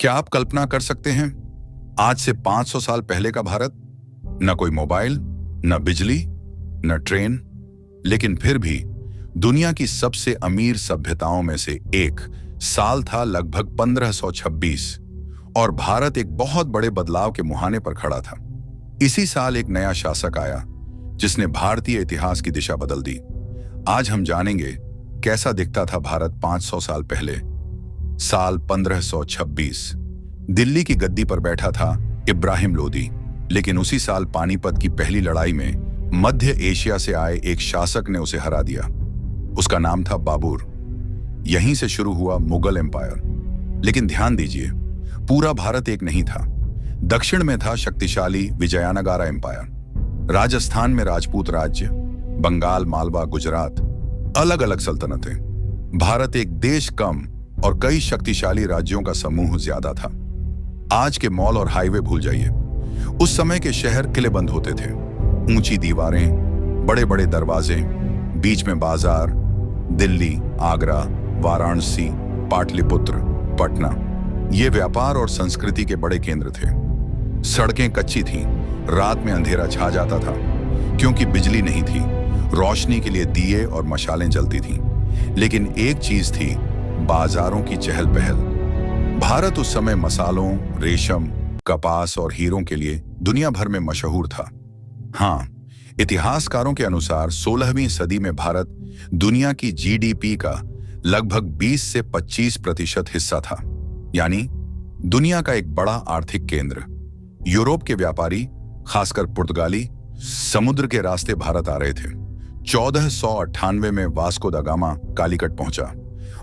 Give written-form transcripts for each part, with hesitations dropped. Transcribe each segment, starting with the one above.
क्या आप कल्पना कर सकते हैं, आज से 500 साल पहले का भारत? न कोई मोबाइल, न बिजली, न ट्रेन, लेकिन फिर भी दुनिया की सबसे अमीर सभ्यताओं में से एक। साल था लगभग 1526 और भारत एक बहुत बड़े बदलाव के मुहाने पर खड़ा था। इसी साल एक नया शासक आया जिसने भारतीय इतिहास की दिशा बदल दी। आज हम जानेंगे कैसा दिखता था भारत 500 साल पहले। साल 1526 दिल्ली की गद्दी पर बैठा था इब्राहिम लोदी, लेकिन उसी साल पानीपत की पहली लड़ाई में मध्य एशिया से आए एक शासक ने उसे हरा दिया। उसका नाम था बाबर। यहीं से शुरू हुआ मुगल एम्पायर। लेकिन ध्यान दीजिए, पूरा भारत एक नहीं था। दक्षिण में था शक्तिशाली विजयनगरा एम्पायर, राजस्थान में राजपूत राज्य, बंगाल, मालवा, गुजरात, अलग अलग सल्तनतें। भारत एक देश कम और कई शक्तिशाली राज्यों का समूह ज्यादा था। आज के मॉल और हाईवे भूल जाइए, उस समय के शहर किलेबंद होते थे। ऊंची दीवारें, बड़े बड़े दरवाजे, बीच में बाजार। दिल्ली, आगरा, वाराणसी, पाटलिपुत्र, पटना, ये व्यापार और संस्कृति के बड़े केंद्र थे। सड़कें कच्ची थीं, रात में अंधेरा छा जाता था क्योंकि बिजली नहीं थी। रोशनी के लिए दिए और मशालें जलती थीं। लेकिन एक चीज थी, बाजारों की चहल पहल। भारत उस समय मसालों, रेशम, कपास और हीरों के लिए दुनिया भर में मशहूर था। हाँ, इतिहासकारों के अनुसार 16वीं सदी में भारत दुनिया की जीडीपी का लगभग 20 से 25% हिस्सा था, यानी दुनिया का एक बड़ा आर्थिक केंद्र। यूरोप के व्यापारी, खासकर पुर्तगाली, समुद्र के रास्ते भारत आ रहे थे। 1498 में वास्को दा गामा कालीकट पहुंचा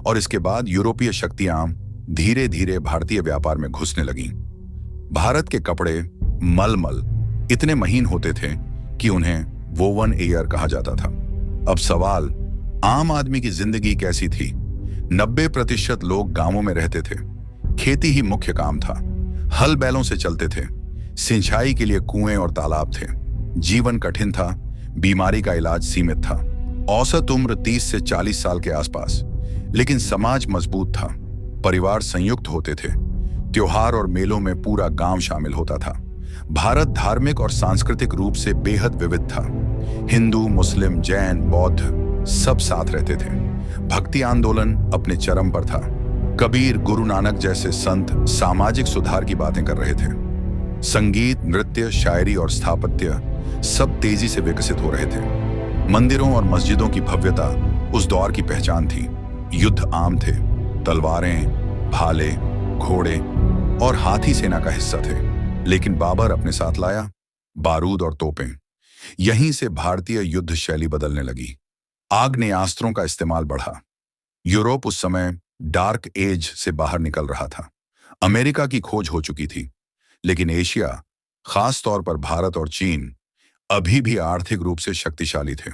और इसके बाद यूरोपीय शक्तियां धीरे धीरे भारतीय व्यापार में घुसने लगीं। भारत के कपड़े मलमल इतने महीन होते थे कि उन्हें वोवन एयर कहा जाता था। अब सवाल, आम आदमी की जिंदगी कैसी थी? 90% लोग गांवों में रहते थे। खेती ही मुख्य काम था। हल बैलों से चलते थे। सिंचाई के लिए कुएं और तालाब थे। जीवन कठिन था, बीमारी का इलाज सीमित था। औसत उम्र 30 से 40 साल के आसपास। लेकिन समाज मजबूत था, परिवार संयुक्त होते थे। त्योहार और मेलों में पूरा गांव शामिल होता था। भारत धार्मिक और सांस्कृतिक रूप से बेहद विविध था। हिंदू, मुस्लिम, जैन, बौद्ध सब साथ रहते थे। भक्ति आंदोलन अपने चरम पर था। कबीर, गुरु नानक जैसे संत सामाजिक सुधार की बातें कर रहे थे। संगीत, नृत्य, शायरी और स्थापत्य सब तेजी से विकसित हो रहे थे। मंदिरों और मस्जिदों की भव्यता उस दौर की पहचान थी। युद्ध आम थे। तलवारें, भाले, घोड़े और हाथी सेना का हिस्सा थे। लेकिन बाबर अपने साथ लाया बारूद और तोपें। यहीं से भारतीय युद्ध शैली बदलने लगी। आग्नेयास्त्रों का इस्तेमाल बढ़ा। यूरोप उस समय डार्क एज से बाहर निकल रहा था। अमेरिका की खोज हो चुकी थी। लेकिन एशिया, खास तौर पर भारत और चीन, अभी भी आर्थिक रूप से शक्तिशाली थे।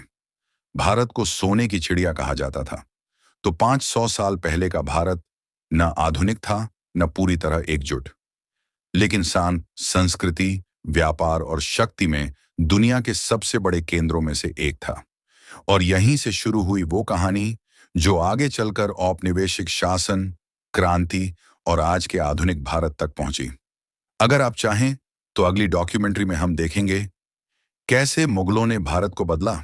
भारत को सोने की चिड़िया कहा जाता था। तो 500 साल पहले का भारत न आधुनिक था, न पूरी तरह एकजुट, लेकिन संस्कृति, व्यापार और शक्ति में दुनिया के सबसे बड़े केंद्रों में से एक था। और यहीं से शुरू हुई वो कहानी जो आगे चलकर औपनिवेशिक शासन, क्रांति और आज के आधुनिक भारत तक पहुंची। अगर आप चाहें तो अगली डॉक्यूमेंट्री में हम देखेंगे कैसे मुगलों ने भारत को बदला।